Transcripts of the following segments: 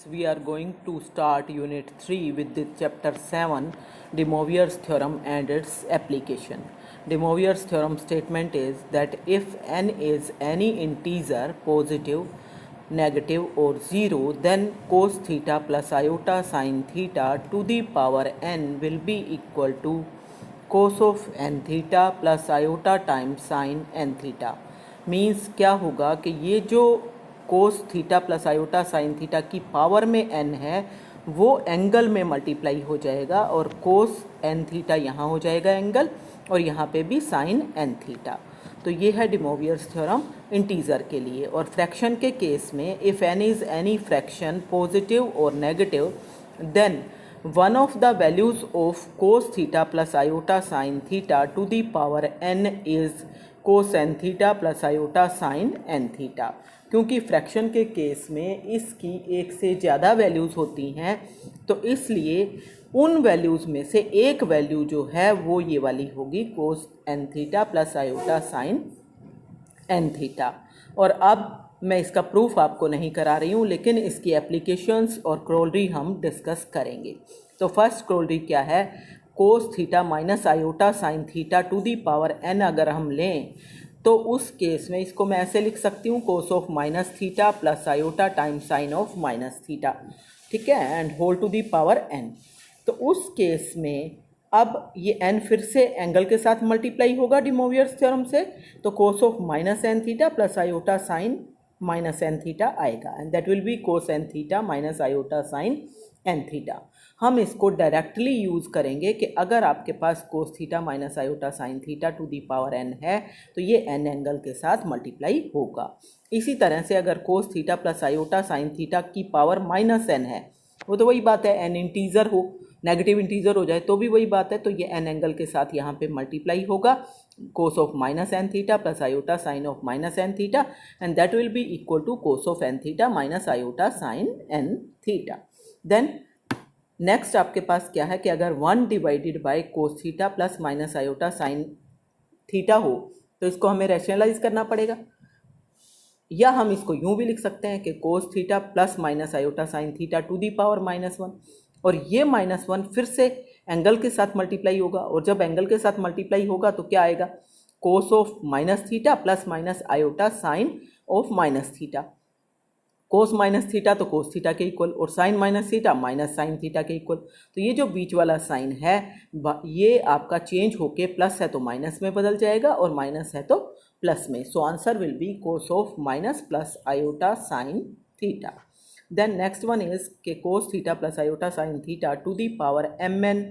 We are going to start Unit 3 with the Chapter 7, De Moivre's theorem and its application. De Moivre's theorem statement is that if n is any integer, positive, negative or 0, then cos theta plus iota sin theta to the power n will be equal to cos of n theta plus iota times sin n theta. Means क्या होगा कि ये जो कोस theta plus iota sine theta की power में n है वो angle में मल्टीप्लाई हो जाएगा और कोस n थीटा यहाँ हो जाएगा एंगल और यहाँ पे भी साइन n थीटा। तो ये है डे मोवियर्स थ्योरम इंटीजर के लिए। और फ्रैक्शन के केस में if n is any fraction positive और negative then one of the values of cos theta plus iota sin theta to the power n is cos n theta plus iota sin n theta। क्योंकि fraction के case में इसकी एक से ज़्यादा values होती हैं तो इसलिए उन वैल्यूज़ में से एक वैल्यू जो है वो ये वाली होगी cos n theta plus iota sin n theta. और अब मैं इसका प्रूफ आपको नहीं करा रही हूँ लेकिन इसकी एप्लीकेशंस और क्रोलरी हम डिस्कस करेंगे। तो फर्स्ट क्रोलरी क्या है, cos theta minus iota sine theta to the power n अगर हम लें तो उस केस में इसको मैं ऐसे लिख सकती हूँ cos of minus theta plus iota times sine of minus theta, ठीक है, and whole to the power n। तो उस केस में अब ये n फिर से एंगल के साथ मल्टीप्लाई होगा डे मोवियर्स थ्योरम से, तो cos of minus n theta plus iota sine minus n theta आएगा and that will be cos n theta minus iota sine n theta. हम इसको डायरेक्टली यूज़ करेंगे कि अगर आपके पास cos theta minus iota sine theta to the power n है तो ये n एंगल के साथ मल्टीप्लाई होगा। इसी तरह से अगर कोस theta plus iota sine theta की पावर माइनस n है, वो तो वही बात है, n इंटीजर हो नेगेटिव इंटीजर हो जाए तो भी वही बात है, तो ये n एंगल के साथ यहाँ पे मल्टीप्लाई होगा cos of minus n theta plus iota sine of minus n theta and that will be equal to cos of n theta minus iota sine n theta. Then next आपके पास क्या है कि अगर 1 divided by cos theta plus minus iota sine theta हो तो इसको हमें रैशनलाइज करना पड़ेगा, या हम इसको यूं भी लिख सकते हैं कि cos theta plus minus iota sine theta to the power -1 और ये -1 फिर से एंगल के साथ मल्टीप्लाई होगा और जब एंगल के साथ मल्टीप्लाई होगा तो क्या आएगा, cos of minus theta plus minus iota sine of minus theta. Cos minus theta तो कोस थीटा के इक्वल और sine minus theta minus sine theta के इक्वल। तो ये जो बीच वाला साइन है ये आपका चेंज होके प्लस है तो माइनस में बदल जाएगा और माइनस है तो प्लस में। So answer will be cos of minus plus iota sine theta. Then next one is K cos theta plus iota sine theta to the power mn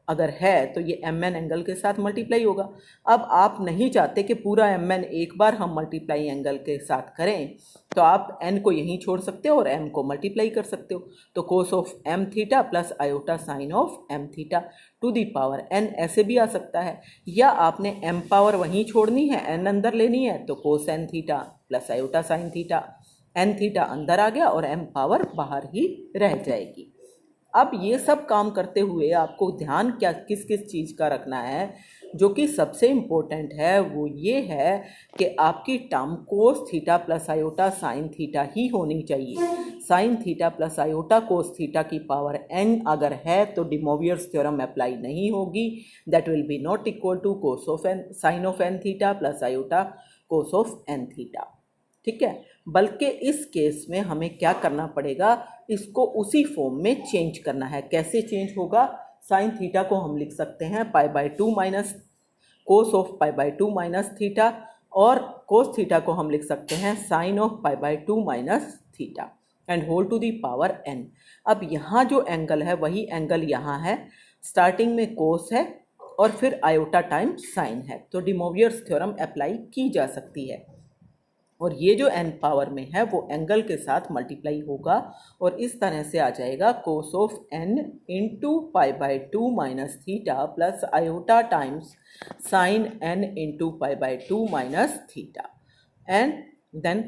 अगर है तो ये mn एंगल के साथ मल्टीप्लाई होगा। अब आप नहीं चाहते कि पूरा mn एक बार हम मल्टीप्लाई एंगल के साथ करें तो आप n को यहीं छोड़ सकते हो और m को मल्टीप्लाई कर सकते हो। तो cos of m theta plus iota sine of m theta to the power n ऐसे भी आ सकता है, या आपने m पावर वहीं छोड़नी है n अंदर लेनी है तो कोस n theta plus iota sine theta n theta अंदर आ गया और m पावर बाहर ही रह जाएगी। अब ये सब काम करते हुए आपको ध्यान क्या किस किस चीज़ का रखना है, जो कि सबसे इम्पोर्टेंट है वो ये है कि आपकी term cos theta plus iota sine theta ही होनी चाहिए। Sine theta plus iota cos theta की पावर n अगर है तो डे मोवियर्स थ्योरम अप्लाई नहीं होगी, that will be not equal to cos of n sine of n theta plus iota cos of n theta, ठीक है। बल्कि इस केस में हमें क्या करना पड़ेगा, इसको उसी फॉर्म में चेंज करना है। कैसे चेंज होगा, साइन थीटा को हम लिख सकते हैं π/2 minus cos of π/2 minus theta और कोस थीटा को हम लिख सकते हैं sine of π/2 minus theta and whole to the power n। अब यहाँ जो एंगल है वही एंगल यहाँ है, स्टार्टिंग में कोस है और फिर आयोटा टाइम साइन है, तो डे मोवियर्स थ्योरम अप्लाई की जा सकती है। और ये जो n पावर में है वो एंगल के साथ मल्टीप्लाई होगा और इस तरह से आ जाएगा cos of n into π/2 minus theta plus iota times sine n into π/2 minus theta. And then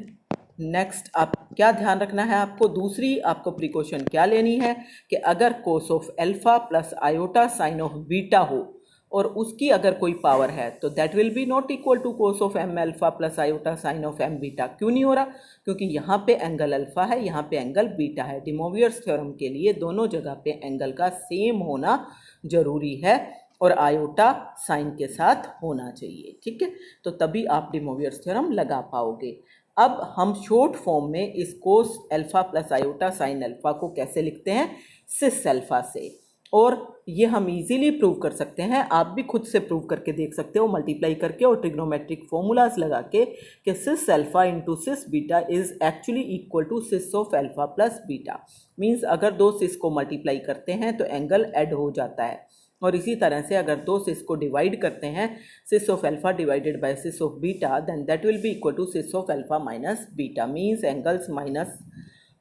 next आप क्या ध्यान रखना है, आपको दूसरी आपको प्रिकॉशन क्या लेनी है कि अगर cos of alpha plus iota sine of beta हो और उसकी अगर कोई पावर है तो that will be not equal to cos of m alpha plus iota sine of m beta. क्यों नहीं हो रहा? क्योंकि यहाँ पे एंगल अल्फा है, यहाँ पे एंगल बीटा है। डी मोवियर्स थ्योरम के लिए दोनों जगह पे एंगल का सेम होना जरूरी है और आयोटा साइन के साथ होना चाहिए, ठीक है। तो तभी आप डी मोवियर्स थ्योरम लगा पाओगे। अब हम शॉर्ट फॉर्म में इस कोस alpha plus iota sine alpha को कैसे लिखते हैं? सिस अल्फा से। और ये हम इजीली प्रूव कर सकते हैं, आप भी खुद से प्रूव करके देख सकते हो मल्टीप्लाई करके और ट्रिग्नोमेट्रिक फॉर्मूलाज लगा के कि cis alpha into cis beta is actually equal to cis of alpha plus beta. Means अगर दो सिस को मल्टीप्लाई करते हैं तो एंगल ऐड हो जाता है, और इसी तरह से अगर दो सिस को डिवाइड करते हैं cis of alpha divided by cis of beta then that will be equal to cis of alpha minus beta. Means angles minus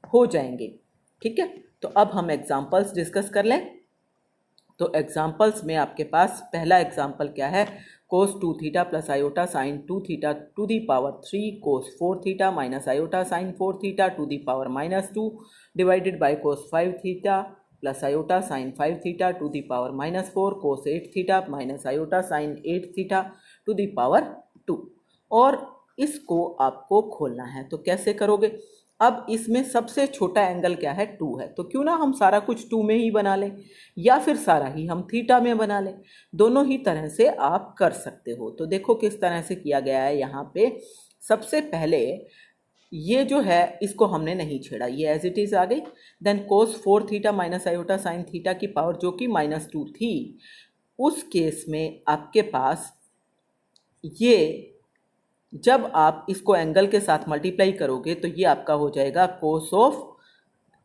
हो जाएंगे, ठीक है। तो अब हम एग्जाम्पल्स डिस्कस कर लें। तो एग्जाम्पल्स में आपके पास पहला एग्जाम्पल क्या है? Cos 2 theta plus iota sine 2 theta to the power 3 cos 4 theta minus iota sine 4 theta to the power -2 divided by cos 5 theta plus iota sine 5 theta to the power -4 cos 8 theta minus iota sine 8 theta to the power 2। और इसको आपको खोलना है, तो कैसे करोगे? अब इसमें सबसे छोटा एंगल क्या है? 2 है। तो क्यों ना हम सारा कुछ 2 में ही बना लें, या फिर सारा ही हम थीटा में बना लें। दोनों ही तरह से आप कर सकते हो। तो देखो किस तरह से किया गया है यहाँ पे। सबसे पहले ये जो है इसको हमने नहीं छेड़ा, ये एज इट इज आ गई। देन कोस 4 theta minus iota sine theta की पावर जो कि -2 थी, उस केस में आपके पास ये जब आप इसको एंगल के साथ मल्टीप्लाई करोगे तो ये आपका हो जाएगा कोस ऑफ,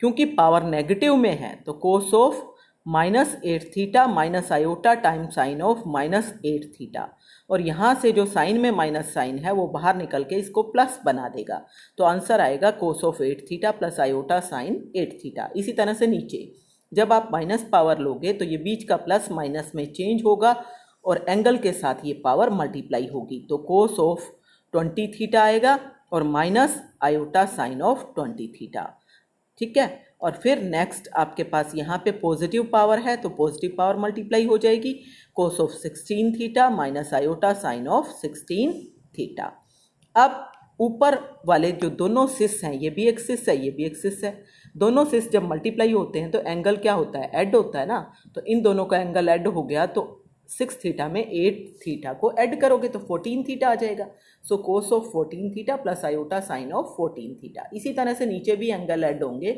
क्योंकि पावर नेगेटिव में है तो cos of -8 theta minus iota time sine of -8 theta. और यहाँ से जो साइन में माइनस साइन है वो बाहर निकल के इसको प्लस बना देगा, तो आंसर आएगा cos of 8 theta plus iota sine 8 theta. इसी तरह से नीचे जब आप माइनस पावर लोगे तो ये बीच का प्लस माइनस में चेंज होगा और एंगल के साथ ये पावर मल्टीप्लाई होगी, तो कोस ऑफ 20 थीटा आएगा और minus iota sine of 20 theta, ठीक है। और फिर नेक्स्ट आपके पास यहाँ पे पॉजिटिव पावर है तो पॉजिटिव पावर मल्टीप्लाई हो जाएगी, cos of 16 theta minus iota sine of 16 theta. अब ऊपर वाले जो दोनों सिस हैं, ये भी एक सिस है, ये भी एक सिस है। दोनों सिस जब मल्टीप्लाई होते हैं तो एंगल क्या होता है? ऐड होता है ना। तो इन दोनों का एंगल ऐड हो गया तो 6 थीटा में 8 थीटा को ऐड करोगे तो 14 थीटा आ जाएगा। So cos of 14 theta plus iota sine of 14 theta. इसी तरह से नीचे भी एंगल ऐड होंगे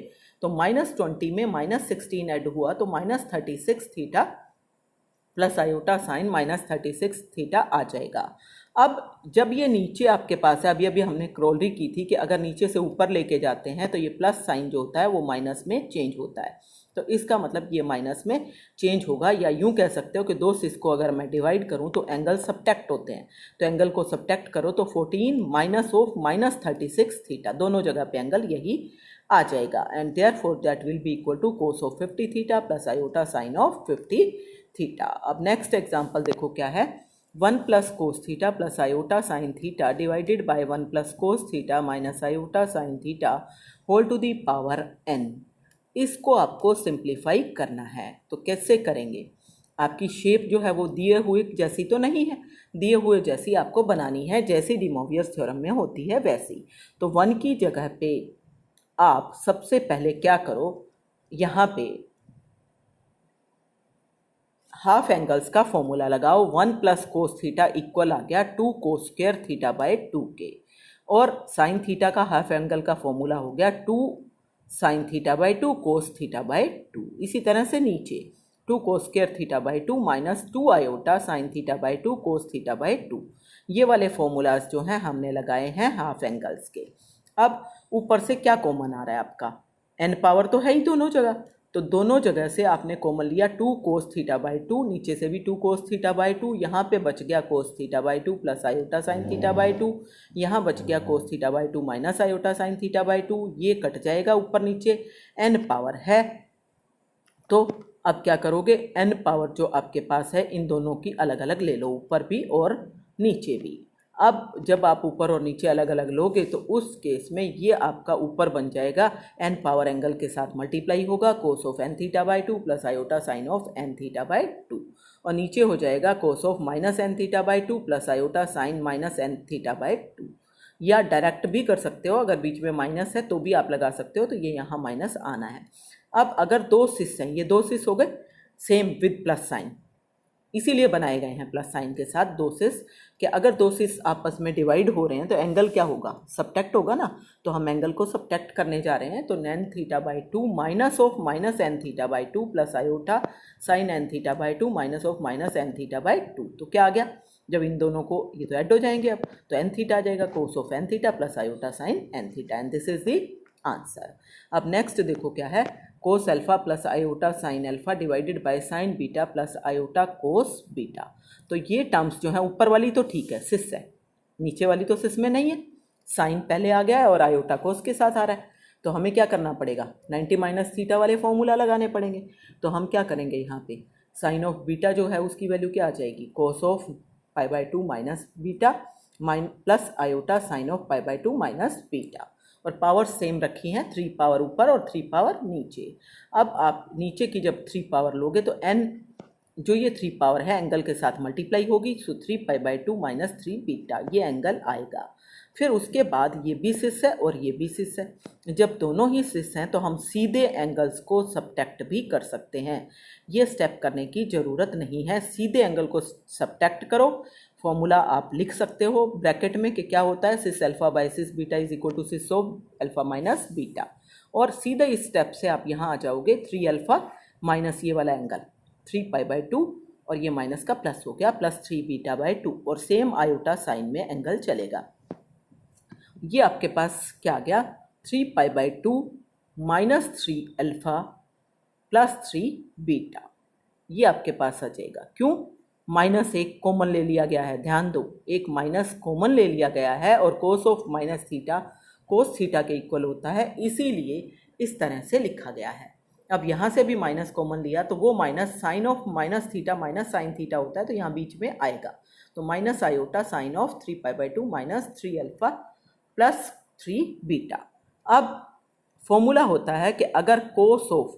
तो -20 में -16 ऐड हुआ तो -36 theta plus iota sine -36 theta आ जाएगा। अब जब ये नीचे आपके पास है, अभी अभी हमने क्रोलरी की थी कि अगर नीचे से ऊपर लेके जाते हैं तो ये प्लस साइन जो होता है वो माइनस में चेंज होता है, तो इसका मतलब ये माइनस में चेंज होगा। या यूं कह सकते हो कि दो सिस को अगर मैं डिवाइड करूं तो एंगल सब्ट्रैक्ट होते हैं, तो एंगल को सब्ट्रैक्ट करो तो 14 माइनस ऑफ -36 थीटा, दोनों जगह पे एंगल यही आ जाएगा। And therefore that will be equal to cos of 50 theta plus iota sine of 50 theta. अब नेक्स्ट एग्जाम्पल देखो क्या है। 1 plus cos theta plus iota sine theta divided by 1 plus cos theta minus iota sine theta whole to the power n। इसको आपको simplify करना है, तो कैसे करेंगे? आपकी शेप जो है वो दिए हुए जैसी तो नहीं है, दिए हुए जैसी आपको बनानी है, जैसी डी मोवियर्स थ्योरम में होती है वैसी। तो 1 की जगह पे आप सबसे पहले क्या करो, यहाँ पे हाफ एंगल्स का फॉर्मूला लगाओ। 1 प्लस कोस थीटा इक्वल आ गया 2 कोस स्क्वायर थीटा बाय 2 के, और साइन थीटा का हाफ एंगल का फॉर्मूला हो गया 2 sine theta by 2 cos theta by 2। इसी तरह से नीचे 2 कोस square theta by 2 minus 2 iota sine theta by 2 cos theta by 2। ये वाले फॉर्मूलाज जो हैं हमने लगाए हैं हाफ एंगल्स के। अब ऊपर से क्या कॉमन आ रहा है आपका? n पावर तो है ही दोनों जगह, तो दोनों जगह से आपने कॉमन लिया 2 कोस थीटा बाय 2, नीचे से भी 2 कोस थीटा बाय 2, यहाँ पे बच गया cos theta by 2 plus iota sine theta by 2, यहाँ बच गया cos theta by 2 minus iota sine theta by 2। ये कट जाएगा ऊपर नीचे, n पावर है। तो अब क्या करोगे? n पावर जो आपके पास है इन दोनों की अलग अलग ले लो, ऊपर भी और नीचे भी। अब जब आप ऊपर और नीचे अलग अलग लोगे तो उस केस में ये आपका ऊपर बन जाएगा n पावर एंगल के साथ मल्टीप्लाई होगा cos of n theta by 2 plus iota sine of n theta by 2, और नीचे हो जाएगा cos of minus n theta by two plus iota sine minus n theta by two. या direct भी कर सकते हो, अगर बीच में माइनस है तो भी आप लगा सकते हो, तो ये यहाँ माइनस आना है। अब अगर दो सिस हैं, ये दो सिस हो गए सेम विद प्लस साइन, इसीलिए बनाए गए हैं प्लस साइन के साथ दो सिस, कि अगर दो सिस आपस में डिवाइड हो रहे हैं तो एंगल क्या होगा, सब्ट्रैक्ट होगा ना। तो हम एंगल को सब्ट्रैक्ट करने जा रहे हैं, तो n theta by two minus of minus n theta by two plus iota sine n theta by two minus of minus n theta by two. तो क्या आ गया, जब इन दोनों को ये तो ऐड हो जाएंगे अब, तो एन थीटा आ जाएगा cos of n theta plus iota sine n theta, and this is the answer. अब नेक्स्ट देखो क्या है, cos alpha plus iota sine alpha divided by sine beta plus iota cos beta. तो ये terms जो है, ऊपर वाली तो ठीक है सिस है, नीचे वाली तो सिस में नहीं है, साइन पहले आ गया है और आयोटा कोस के साथ आ रहा है। तो हमें क्या करना पड़ेगा, 90 माइनस थीटा वाले फॉर्मूला लगाने पड़ेंगे। तो हम क्या करेंगे, यहाँ पे साइन ऑफ बीटा जो है उसकी वैल्यू क्या आ जाएगी, कोस of pi by two minus beta plus iota sine of pi by two minus beta, और पावर सेम रखी हैं, 3 पावर ऊपर और 3 पावर नीचे। अब आप नीचे की जब 3 पावर लोगे तो n जो ये 3 पावर है एंगल के साथ मल्टीप्लाई होगी, सो 3 pi by two minus 3 beta ये एंगल आएगा। फिर उसके बाद ये भी सिस है और ये भी सिस है। जब दोनों ही सिस हैं तो हम सीधे एंगल्स को सब्ट्रैक्ट भी कर सकते हैं, ये स्टेप करने की ज़रूरत नहीं है, सीधे एंगल को सब्ट्रैक्ट करो। फॉर्मूला आप लिख सकते हो ब्रैकेट में कि क्या होता है, cis alpha by cis beta is equal to cis of alpha minus beta, और सीधे इस स्टेप से आप यहाँ आ जाओगे 3 अल्फा माइनस ये वाला एंगल 3 पाई बाई टू, और ये माइनस का प्लस हो गया प्लस 3 बीटा बाई टू, और सेम आयोटा साइन में एंगल चलेगा। ये आपके पास क्या आ गया, 3 pi by two minus 3 alpha plus 3 beta, ये आपके पास आ जाएगा। क्यों, माइनस एक कॉमन ले लिया गया है, ध्यान दो एक माइनस कॉमन ले लिया गया है, और कोस of minus theta cos theta के इक्वल होता है, इसीलिए इस तरह से लिखा गया है। अब यहाँ से भी माइनस कॉमन लिया तो वो minus sine of minus theta minus sine theta होता है, तो यहाँ बीच में आएगा, तो minus iota sine of 3 pi by two minus 3 alpha plus 3 beta. अब फॉर्मूला होता है कि अगर cos of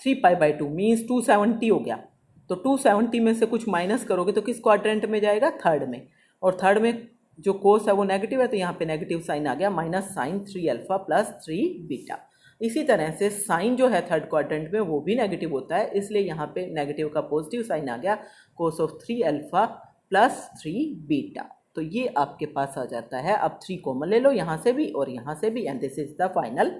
3 pi by two means 270 हो गया, तो 270 में से कुछ माइनस करोगे तो किस क्वाड्रेंट में जाएगा, थर्ड में, और थर्ड में जो कोस है वो नेगेटिव है, तो यहाँ पे नेगेटिव साइन आ गया, minus sine 3 alpha plus 3 beta. इसी तरह से साइन जो है थर्ड क्वाड्रेंट में वो भी नेगेटिव होता है, इसलिए यहाँ पे नेगेटिव का पॉजिटिव साइन आ गया, कोस ऑफ 3 अल्फा प्लस 3 बीटा। तो ये आपके पास आ जाता है। अब 3 कॉमन ले लो यहाँ से भी और यहाँ से भी, and this is the final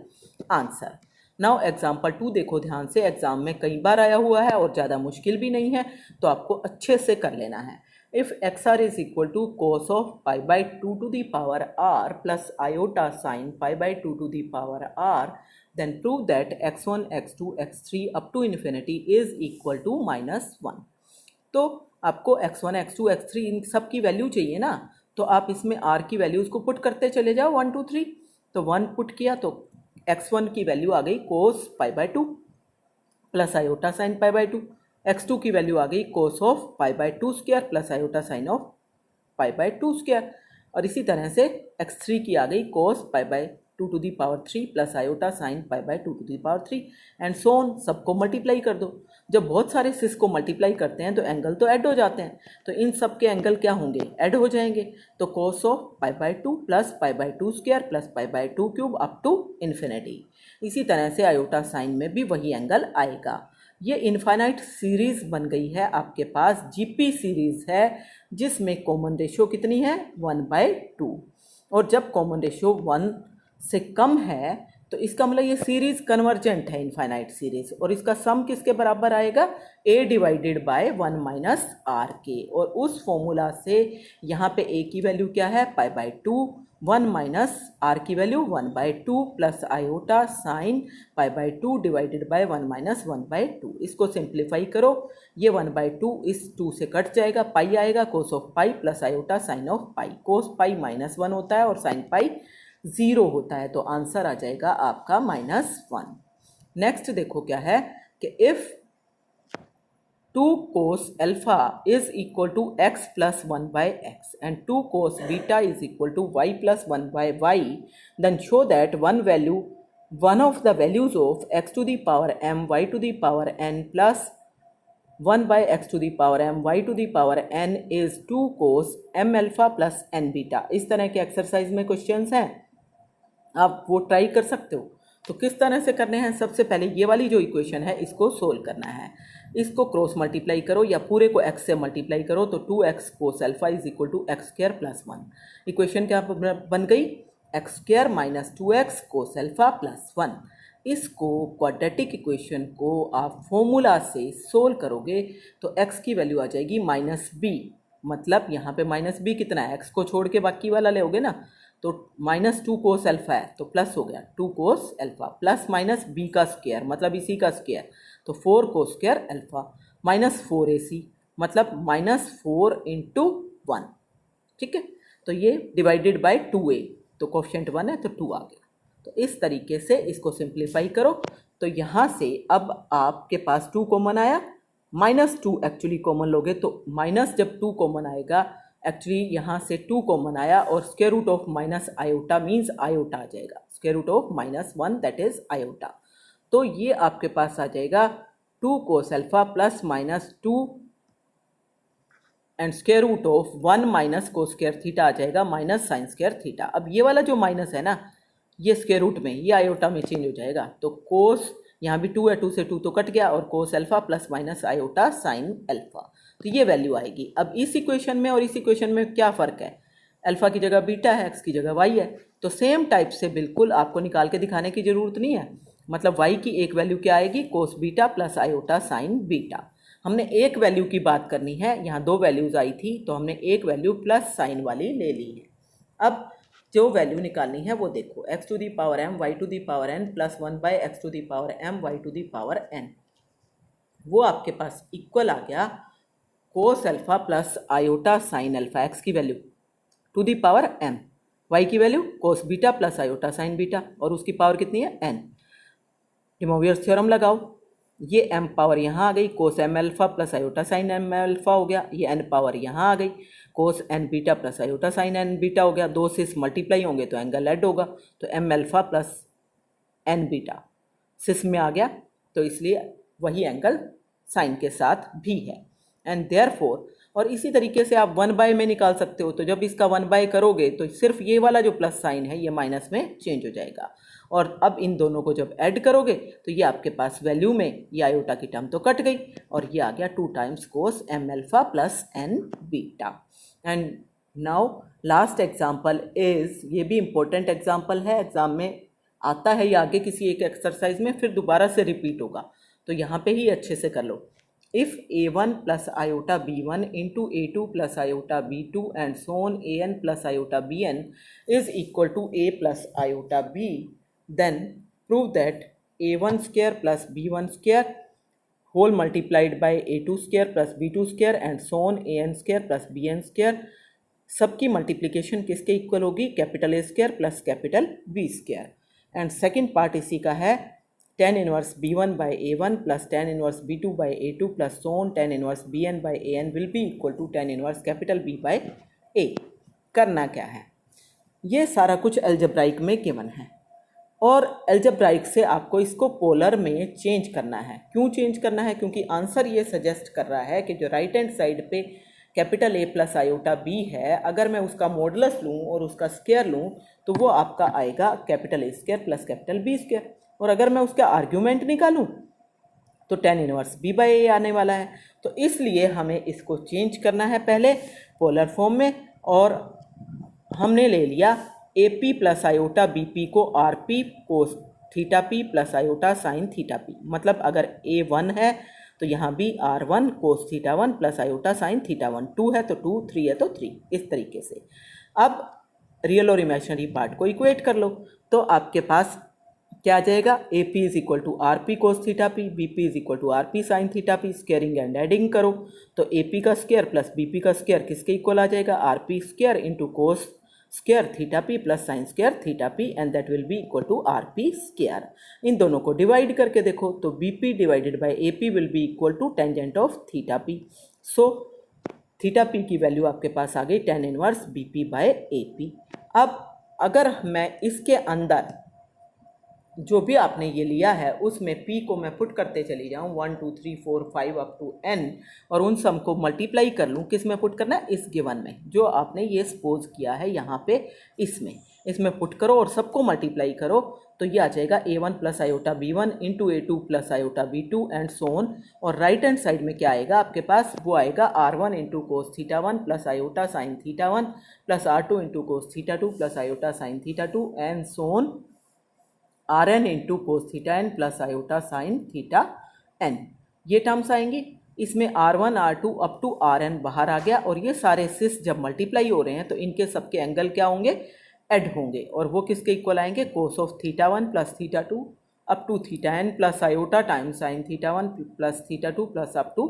answer. Now example 2 देखो ध्यान से, एग्जाम में कई बार आया हुआ है और ज़्यादा मुश्किल भी नहीं है, तो आपको अच्छे से कर लेना है। If x r is equal to cos of pi by two to the power r plus iota sine pi by two to the power r, then prove that x1, x2, x3 up to infinity is equal to -1। तो आपको x1, x2, x3 इन सब की value चाहिए ना, तो आप इसमें r की वैल्यूज़ को पुट करते चले जाओ 1 2 3। तो 1 पुट किया तो x1 की वैल्यू आ गई cos pi by two plus iota sine pi by two, x2 की वैल्यू आ गई cos of pi by two square plus iota sine of pi by two square, और इसी तरह से x3 की आ गई cos pi by two to the power 3 plus iota sine pi by two to the power 3, and so on. सबको multiply कर दो। जब बहुत सारे सिस को मल्टीप्लाई करते हैं तो एंगल तो ऐड हो जाते हैं, तो इन सब के एंगल क्या होंगे, ऐड हो जाएंगे। तो cos of pi by two plus pi by two square plus pi by two cube up to infinity. इसी तरह से आयोटा साइन में भी वही एंगल आएगा। ये इनफाइनाइट सीरीज़ बन गई है आपके पास, जीपी सीरीज़ है, जिसमें कॉमन रेशियो कितनी है 1/2, और जब कॉमन रेशियो 1 से कम है तो इसका मतलब ये सीरीज़ कन्वर्जेंट है, इनफाइनाइट सीरीज़, और इसका सम किसके बराबर आएगा, a divided by 1 minus r के। और उस फॉर्मूला से यहाँ पे a की वैल्यू क्या है pi by two, 1 minus R की value 1/2 plus iota sine pi by two divided by 1 minus 1/2। इसको सिंप्लीफाई करो, ये 1/2 इस 2 से कट जाएगा, पाई आएगा, cos of pi plus iota sine of pi, cos pi -1 होता है और साइन पाई 0 होता है, तो आंसर आ जाएगा आपका -1। नेक्स्ट देखो क्या है कि if 2 cos alpha is equal to x plus 1/x and 2 cos beta is equal to y plus 1/y, then show that one of the values of x to the power m y to the power n plus 1 by x to the power m y to the power n is 2 cos m alpha plus n beta. इस तरह के exercise में questions हैं, आप वो try कर सकते हो। तो किस तरह से करने हैं, सबसे पहले ये वाली जो इक्वेशन है इसको सोल्व करना है। इसको क्रॉस मल्टीप्लाई करो या पूरे को x से मल्टीप्लाई करो तो 2x cos alpha is equal to x square plus 1। Equation क्या बन गई, x square minus 2x cos alpha plus 1। इसको क्वाड्रेटिक इक्वेशन को आप फॉर्मूला से सोल्व करोगे तो x की वैल्यू आ जाएगी माइनस बी। मतलब यहाँ पे माइनस बी कितना है, x को छोड़ के बाकी वाला लोगे ना, तो माइनस 2 कोस अल्फा है तो प्लस हो गया 2 cos alpha plus minus B का स्क्वायर मतलब इसी का स्क्वायर तो 4 cos square alpha minus 4ac मतलब माइनस 4 इंटू 1। ठीक है, तो ये डिवाइडेड बाय 2a, तो कोफिशिएंट 1 है तो 2 आ गया। तो इस तरीके से इसको सिंप्लीफाई करो तो यहाँ से अब आपके पास 2 कॉमन आया, माइनस 2 एक्चुअली कॉमन लोगे तो माइनस जब 2 कॉमन आएगा, एक्चुअली यहाँ से 2 कॉमन आया और square root of minus iota means iota आ जाएगा, square root of minus 1 that is iota. तो ये आपके पास आ जाएगा 2 cos alpha plus minus 2 and square root of 1 minus cos square theta आ जाएगा माइनस साइन स्क्वायर थीटा। अब ये वाला जो माइनस है ना, ये स्क्वायर रूट में, ये आयोटा में चेंज हो जाएगा तो कोस यहाँ भी 2 है, 2 से 2 तो कट गया और कोस alpha plus minus iota sine alpha, तो ये वैल्यू आएगी। अब इस इक्वेशन में और इस इक्वेशन में क्या फ़र्क है, अल्फा की जगह बीटा है, एक्स की जगह वाई है, तो सेम टाइप से बिल्कुल आपको निकाल के दिखाने की ज़रूरत नहीं है। मतलब वाई की एक वैल्यू क्या आएगी, कोस beta plus iota sine beta. हमने एक वैल्यू की बात करनी है, यहाँ 2 वैल्यूज़ आई थी तो हमने एक वैल्यू प्लस साइन वाली ले ली है। अब जो वैल्यू निकालनी है वो देखो, x to the power m y to the power n plus 1 by x to the power m y to the power n, वो आपके पास इक्वल आ गया cos alpha plus iota sine alpha, x की value to the power m, y की value cos beta plus iota sine beta और उसकी power कितनी है n। डिमोवियर्स थ्योरम लगाओ, ये m पावर यहाँ आ गई, कोस m alpha plus iota sign m alpha हो गया, ये n पावर यहाँ आ गई, कोस n beta plus iota sign n beta हो गया, 2 से मल्टीप्लाई होंगे तो एंगल ऐड होगा तो m alpha plus n beta cis में आ गया, तो इसलिए वही एंगल साइन के साथ भी है एंड देयरफॉर। और इसी तरीके से आप 1 बाय में निकाल सकते हो, तो जब इसका 1 बाय करोगे तो सिर्फ ये वाला जो प्लस साइन है ये माइनस में चेंज हो जाएगा और अब इन दोनों को जब ऐड करोगे तो ये आपके पास वैल्यू में ये आयोटा की टर्म तो कट गई और ये आ गया 2 times cos m alpha plus n beta. And now last example is, ये भी इम्पोर्टेंट एग्जाम्पल है, एग्जाम में आता है, ये आगे किसी एक एक्सरसाइज में फिर दोबारा से रिपीट होगा, तो यहाँ पे ही अच्छे से कर लो। If a1 plus iota b1 into a2 plus iota b2 and so on an plus iota bn is equal to a plus iota b, then prove that a1 square plus b1 square whole multiplied by a2 square plus b2 square and so on an square plus bn square, सबकी multiplication किसके equal होगी, capital A square plus capital B square. And second part इसी का है, tan inverse b1 by a1 plus tan inverse b2 by a2 plus so on tan inverse bn by an will be equal to tan inverse capital B by a। करना क्या है, ये सारा कुछ algebraic में गिवन है और एल्जेब्राइक से आपको इसको पोलर में चेंज करना है। क्यों चेंज करना है, क्योंकि आंसर ये सजेस्ट कर रहा है कि जो राइट हैंड साइड पे capital A plus iota B है, अगर मैं उसका मॉडुलस लूँ और उसका स्क्वायर लूँ तो वो आपका आएगा capital A square plus capital B square, और अगर मैं उसका आर्ग्यूमेंट निकालूं तो tan inverse b by a आने वाला है। तो इसलिए हमें इसको चेंज करना है पहले पोलर फॉर्म में, और हमने ले लिया AP प्लस आयोटा BP को RP cos theta P plus iota sine theta P। मतलब अगर A1 है तो यहाँ भी R1 कोस theta 1 plus iota sine theta 1, 2 है तो 2, 3 है तो 3, इस तरीके से। अब रियल और इमेजिनरी पार्ट को इक्वेट कर लो तो आपके पास क्या आ जाएगा, A P is equal to R P cos theta P, B P is equal to R P sine theta P. Squaring and adding करो तो ए पी का स्क्वायर प्लस बी पी का स्क्वायर किसके इक्वल आ जाएगा, R P square into cos square theta P plus sine square theta P and that will be equal to R P square. इन दोनों को डिवाइड करके देखो तो B P divided by A P will be equal to tangent of theta P. So theta P की वैल्यू आपके पास आ गई tan inverse B P by A P. अब अगर मैं इसके अंदर जो भी आपने ये लिया है उसमें p को मैं पुट करते चली जाऊँ 1 2 3 4 5 अप टू n और उन सम को मल्टीप्लाई कर लूँ। किस में पुट करना है? इस गिवन में जो आपने ये सपोज किया है यहाँ पे इसमें पुट करो और सबको मल्टीप्लाई करो तो ये आ जाएगा a1 plus iota b1 into a2 plus iota b2 and so on. और राइट हैंड साइड में क्या आएगा आपके पास? वो आएगा r1 into cos theta 1 plus iota sine theta 1 plus r2 into cos theta 2 plus iota sine theta 2 and so on rn into cos theta n plus iota sine theta n. ये terms आएंगी। इसमें r1 r2 up to rn बाहर आ गया और ये सारे सिस जब multiply हो रहे हैं तो इनके सबके एंगल क्या होंगे? ऐड होंगे और वो किसके इक्वल आएंगे? Cos of theta 1 plus theta 2 up to theta n plus iota time sine theta 1 plus theta 2 plus up to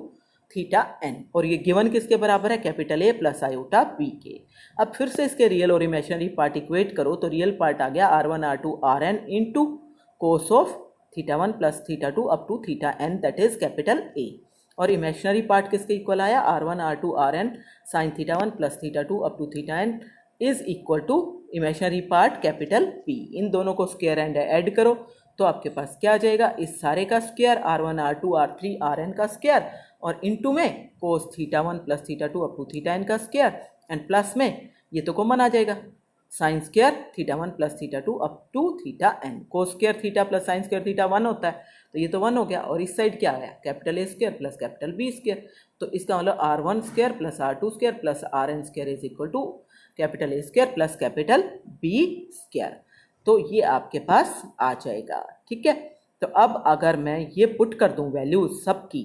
theta n. और ये गिवन किसके बराबर है? Capital A plus iota B के। अब फिर से इसके रियल और इमेजिनरी पार्ट इक्वेट करो तो रियल पार्ट आ गया r1 r2 rn into cos of theta 1 plus theta 2 up to theta N that is capital A. और इमेजिनरी पार्ट किसके इक्वल आया? r1 r2 rn sine theta 1 plus theta 2 up to theta N is equal to imaginary part capital P. इन दोनों को square and add करो तो आपके पास क्या आ जाएगा? इस सारे का square r1 r2 r3 rn का स्क्वायर और इनटू में cos theta 1 plus theta 2 up to theta n का स्क्वायर एंड प्लस में ये तो कॉमन आ जाएगा sine square theta 1 plus theta 2 up to theta n. Cos square theta plus sine square theta 1 होता है तो ये तो 1 हो गया और इस साइड क्या आया? Capital A square plus capital B square. तो इसका मतलब r1 square plus r2 square plus rn square is equal to capital A square plus capital B square. तो ये आपके पास आ जाएगा। ठीक है, तो अब अगर मैं ये पुट कर दूं वैल्यू सबकी,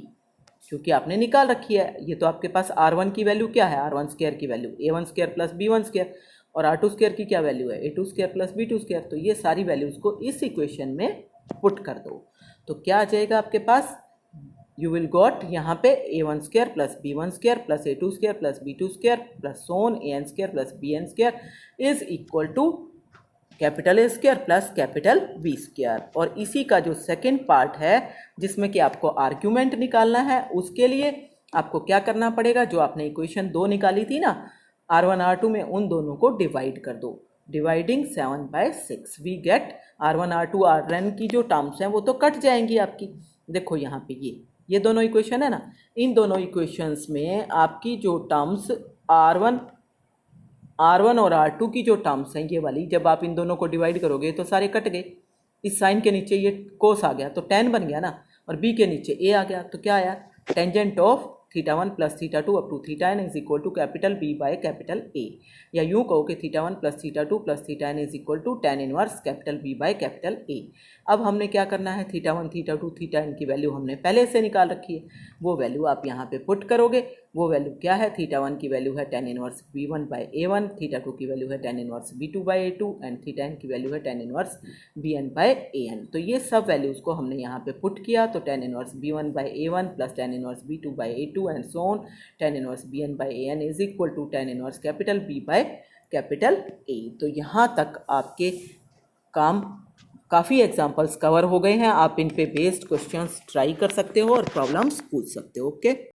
क्योंकि आपने निकाल रखी है, ये तो आपके पास r1 की वैल्यू क्या है? r1 स्क्वायर की value a1 square plus b1 square और r2 स्क्वायर की क्या वैल्यू है? a2 square plus b2 square. तो ये सारी वैल्यूज़ को इस इक्वेशन में पुट कर दो तो क्या आ जाएगा आपके पास? यू विल गॉट यहाँ पे a1 square plus b1 square plus a2 square plus b2 square plus so on an square plus bn square is equal to capital A square plus capital B square. और इसी का जो second part है जिसमें कि आपको आर्ग्यूमेंट निकालना है, उसके लिए आपको क्या करना पड़ेगा? जो आपने इक्वेशन 2 निकाली थी ना r1 r2 में, उन दोनों को डिवाइड कर दो। Dividing 7/6 we get r1 r2 rn की जो टर्म्स हैं वो तो कट जाएंगी आपकी। देखो यहाँ पे ये दोनों इक्वेशन है ना, इन दोनों इक्वेशंस में आपकी जो टर्म्स r1 और r2 की जो टर्म्स हैं ये वाली, जब आप इन दोनों को डिवाइड करोगे तो सारे कट गए। इस साइन के नीचे ये कोस आ गया तो tan बन गया ना, और b के नीचे a आ गया तो क्या आया? Tangent of theta 1 plus theta 2 up to theta N is equal to capital B by capital A. या यूँ कहो कि theta 1 plus theta 2 plus theta N is equal to tan inverse capital B by capital A. अब हमने क्या करना है? Theta 1 theta 2 theta n की वैल्यू हमने पहले से निकाल रखी है, वो वैल्यू आप यहाँ पे पुट करोगे। वो वैल्यू क्या है? थीटा 1 की वैल्यू है tan inverse b1 by a1, theta 2 की वैल्यू है tan inverse b2 by a2 and theta n की वैल्यू है tan inverse bn by an। तो ये सब वैल्यूज़ को हमने यहाँ पे पुट किया तो tan inverse b1 by a1 plus tan inverse b2 by a2 and so on tan inverse bn by an is equal to tan inverse capital b by capital a। तो यहाँ तक आपके काम काफ़ी एग्जाम्पल्स कवर हो गए हैं। आप इन पे बेस्ड क्वेश्चंस ट्राई कर सकते हो और प्रॉब्लम्स पूछ सकते हो। ओके।